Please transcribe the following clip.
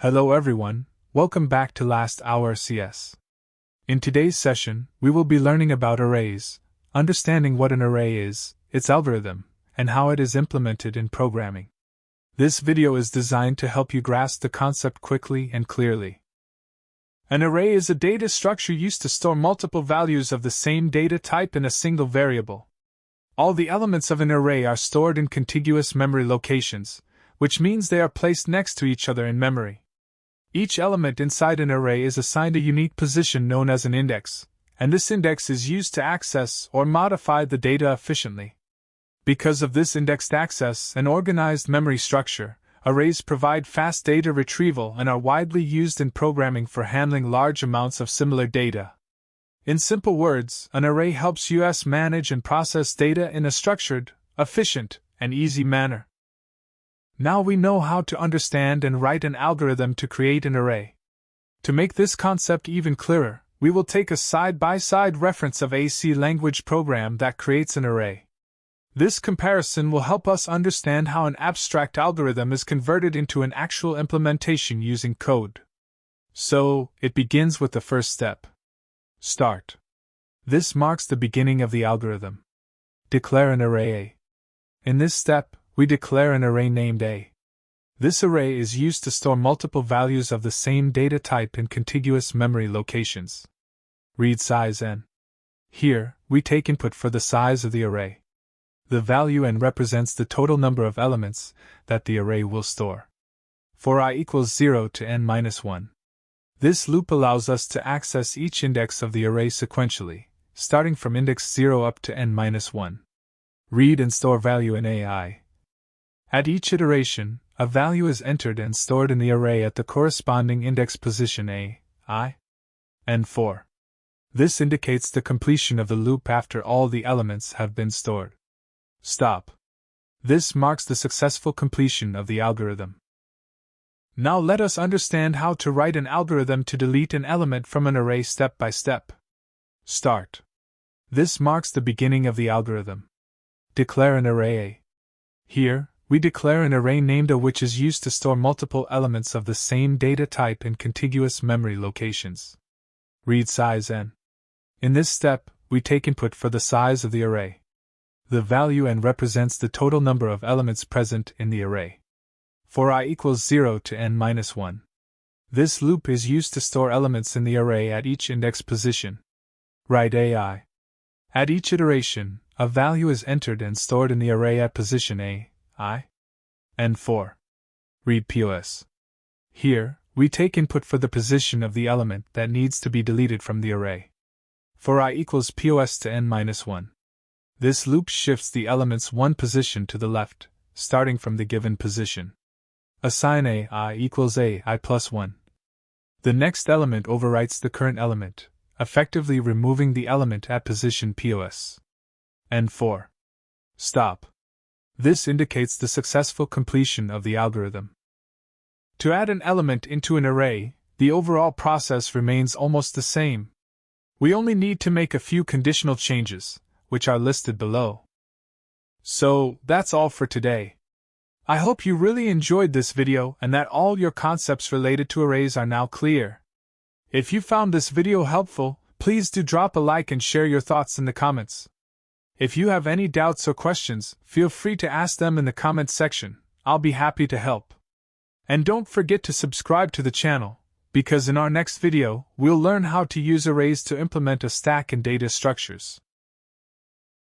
Hello everyone, welcome back to lasthourcs. In today's session, we will be learning about arrays, understanding what an array is, its algorithm, and how it is implemented in programming. This video is designed to help you grasp the concept quickly and clearly. An array is a data structure used to store multiple values of the same data type in a single variable. All the elements of an array are stored in contiguous memory locations, which means they are placed next to each other in memory. Each element inside an array is assigned a unique position known as an index, and this index is used to access or modify the data efficiently. Because of this indexed access and organized memory structure, arrays provide fast data retrieval and are widely used in programming for handling large amounts of similar data. In simple words, an array helps us manage and process data in a structured, efficient, and easy manner. Now we know how to understand and write an algorithm to create an array. To make this concept even clearer, we will take a side-by-side reference of a C language program that creates an array. This comparison will help us understand how an abstract algorithm is converted into an actual implementation using code. So, it begins with the first step. Start. This marks the beginning of the algorithm. Declare an array A. In this step, we declare an array named A. This array is used to store multiple values of the same data type in contiguous memory locations. Read size n. Here, we take input for the size of the array. The value n represents the total number of elements that the array will store. For I equals 0 to n minus 1. This loop allows us to access each index of the array sequentially, starting from index 0 up to n minus 1. Read and store value in AI. At each iteration, a value is entered and stored in the array at the corresponding index position A, I, and 4. This indicates the completion of the loop after all the elements have been stored. Stop. This marks the successful completion of the algorithm. Now let us understand how to write an algorithm to delete an element from an array step by step. Start. This marks the beginning of the algorithm. Declare an array A. Here, we declare an array named A which is used to store multiple elements of the same data type in contiguous memory locations. Read size n. In this step, we take input for the size of the array. The value n represents the total number of elements present in the array. For I equals 0 to n minus 1. This loop is used to store elements in the array at each index position. Write AI. At each iteration, a value is entered and stored in the array at position A, I, and 4. Read POS. Here, we take input for the position of the element that needs to be deleted from the array. For I equals POS to n minus 1. This loop shifts the element's one position to the left, starting from the given position. Assign A I equals A I plus 1. The next element overwrites the current element, effectively removing the element at position POS. And 4. Stop. This indicates the successful completion of the algorithm. To add an element into an array, the overall process remains almost the same. We only need to make a few conditional changes, which are listed below. So, that's all for today. I hope you really enjoyed this video and that all your concepts related to arrays are now clear. If you found this video helpful, please do drop a like and share your thoughts in the comments. If you have any doubts or questions, feel free to ask them in the comments section. I'll be happy to help. And don't forget to subscribe to the channel, because in our next video, we'll learn how to use arrays to implement a stack in data structures.